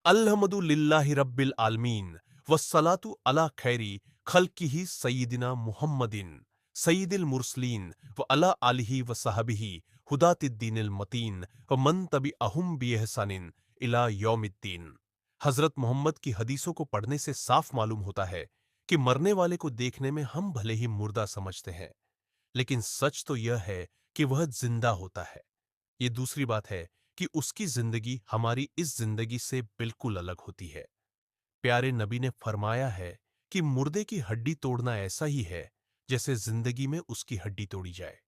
अल्हम्दुलिल्लाहि रब्बिल आलमीन वस्सलातु अला खैरी खल्किही सय्यिदिना मुहम्मदिन सय्यिदिल मुरसलीन व अला आलिही व सहाबिही हुदातिद्दीनिल मतीन व मन तबिअहुम बिइहसानिन इला यौमिद्दीन। हजरत मोहम्मद की हदीसों को पढ़ने से साफ मालूम होता है कि मरने वाले को देखने में हम भले ही मुर्दा समझते हैं, लेकिन सच तो यह है कि वह जिंदा होता है। ये दूसरी बात है कि उसकी जिंदगी हमारी इस जिंदगी से बिल्कुल अलग होती है। प्यारे नबी ने फरमाया है कि मुर्दे की हड्डी तोड़ना ऐसा ही है जैसे जिंदगी में उसकी हड्डी तोड़ी जाए।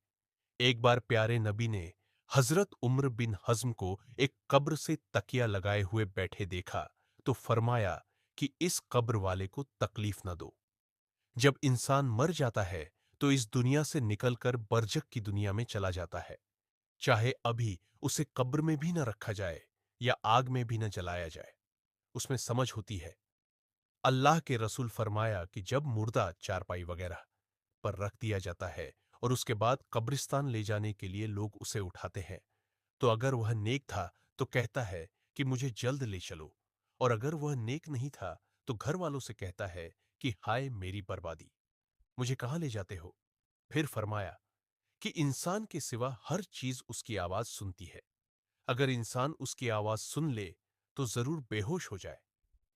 एक बार प्यारे नबी ने हजरत उम्र बिन हज्म को एक कब्र से तकिया लगाए हुए बैठे देखा तो फरमाया कि इस कब्र वाले को तकलीफ न दो। जब इंसान मर जाता है तो इस दुनिया से निकलकर बरजक की दुनिया में चला जाता है। चाहे अभी उसे कब्र में भी न रखा जाए या आग में भी न जलाया जाए, उसमें समझ होती है। अल्लाह के रसूल फरमाया कि जब मुर्दा चारपाई वगैरह पर रख दिया जाता है और उसके बाद कब्रिस्तान ले जाने के लिए लोग उसे उठाते हैं, तो अगर वह नेक था तो कहता है कि मुझे जल्द ले चलो, और अगर वह नेक नहीं था तो घर वालों से कहता है कि हाय मेरी बर्बादी, मुझे कहां ले जाते हो। फिर फरमाया कि इंसान के सिवा हर चीज उसकी आवाज सुनती है। अगर इंसान उसकी आवाज सुन ले तो जरूर बेहोश हो जाए।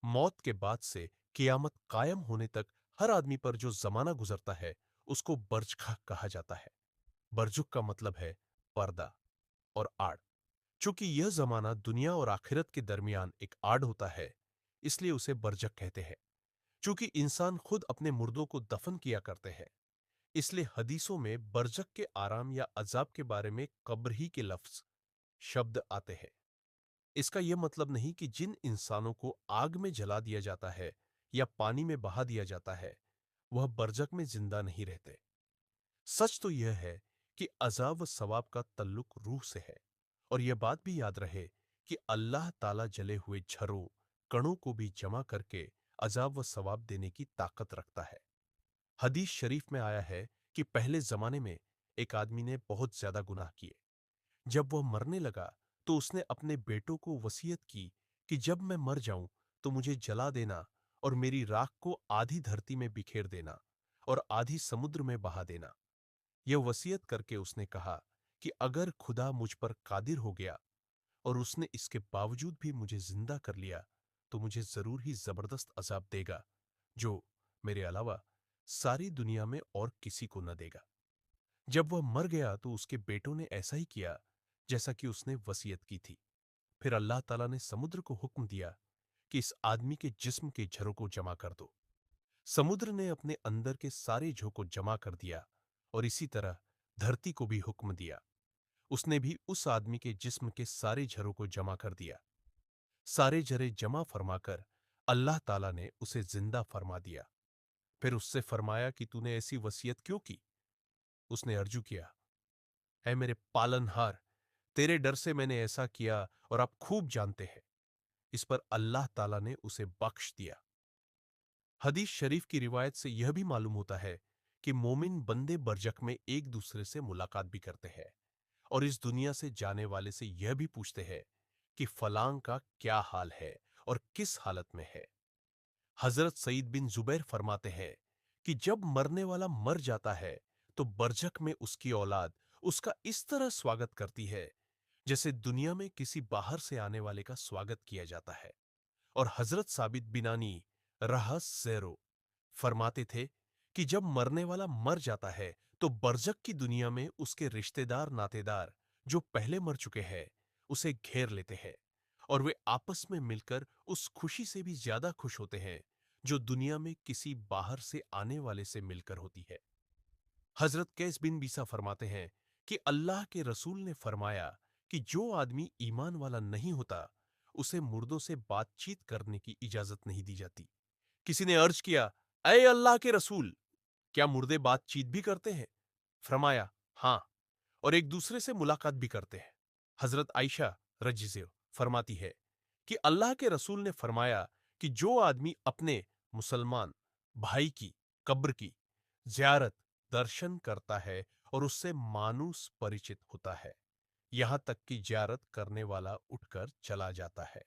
मौत के बाद से कियामत कायम होने तक हर आदमी पर जो जमाना गुजरता है उसको बरजखा कहा जाता है। बरजुक का मतलब है पर्दा और आड़। चूंकि यह जमाना दुनिया और आखिरत के दरमियान एक आड़ होता है, इसलिए उसे बरजक कहते हैं। चूंकि इंसान खुद अपने मुर्दों को दफन किया करते हैं, इसलिए हदीसों में बरजक के आराम या अजाब के बारे में कब्र ही के लफ्ज शब्द आते हैं। इसका यह मतलब नहीं कि जिन इंसानों को आग में जला दिया जाता है या पानी में बहा दिया जाता है वह बरजक में जिंदा नहीं रहते। सच तो यह है कि अजाब व सवाब का तल्लुक रूह से है। और यह बात भी याद रहे कि अल्लाह ताला जले हुए झरों कणों को भी जमा करके अजाब व सवाब देने की ताकत रखता है। हदीस शरीफ में आया है कि पहले जमाने में एक आदमी ने बहुत ज्यादा गुनाह किए। जब वह मरने लगा तो उसने अपने बेटों को वसीयत की कि जब मैं मर जाऊं तो मुझे जला देना और मेरी राख को आधी धरती में बिखेर देना और आधी समुद्र में बहा देना। यह वसीयत करके उसने कहा कि अगर खुदा मुझ पर कादिर हो गया और उसने इसके बावजूद भी मुझे जिंदा कर लिया तो मुझे जरूर ही जबरदस्त अजाब देगा जो मेरे अलावा सारी दुनिया में और किसी को न देगा। जब वह मर गया तो उसके बेटों ने ऐसा ही किया जैसा कि उसने वसीयत की थी। फिर अल्लाह ताला ने समुद्र को हुक्म दिया कि इस आदमी के जिस्म के झरों को जमा कर दो। समुद्र ने अपने अंदर के सारे झों को जमा कर दिया और इसी तरह धरती को भी हुक्म दिया। उसने भी उस आदमी के जिस्म के सारे झरों को जमा कर दिया। सारे झरे जमा फरमाकर अल्लाह ताला ने उसे जिंदा फरमा दिया। फिर उससे फरमाया कि तूने ऐसी वसीयत क्यों की। उसने अर्जू किया, है मेरे पालनहार, तेरे डर से मैंने ऐसा किया और आप खूब जानते हैं। इस पर अल्लाह ताला ने उसे बख्श दिया। हदीस शरीफ की रिवायत से यह भी मालूम होता है कि मोमिन बंदे बरजक में एक दूसरे से मुलाकात भी करते हैं और इस दुनिया से जाने वाले से यह भी पूछते हैं कि फलां का क्या हाल है और किस हालत में है। हजरत सईद बिन जुबैर फरमाते हैं कि जब मरने वाला मर जाता है तो बरजक में उसकी औलाद उसका इस तरह स्वागत करती है जैसे दुनिया में किसी बाहर से आने वाले का स्वागत किया जाता है। और हजरत साबित बिनानी रहस सेरो फरमाते थे कि जब मरने वाला मर जाता है तो बरजक की दुनिया में उसके रिश्तेदार नातेदार जो पहले मर चुके हैं उसे घेर लेते हैं और वे आपस में मिलकर उस खुशी से भी ज्यादा खुश होते हैं जो दुनिया में किसी बाहर से आने वाले से मिलकर होती है। हजरत कैस बिन बीसा फरमाते हैं कि अल्लाह के रसूल ने फरमाया कि जो आदमी ईमान वाला नहीं होता उसे मुर्दों से बातचीत करने की इजाजत नहीं दी जाती। किसी ने अर्ज किया, अय अल्लाह के रसूल, क्या मुर्दे बातचीत भी करते हैं? फरमाया, हां, और एक दूसरे से मुलाकात भी करते हैं। हजरत आयशा रजी से फरमाती है कि अल्लाह के रसूल ने फरमाया कि जो आदमी अपने मुसलमान भाई की कब्र की जियारत दर्शन करता है और उससे मानूस परिचित होता है, यहां तक कि जियारत करने वाला उठकर चला जाता है।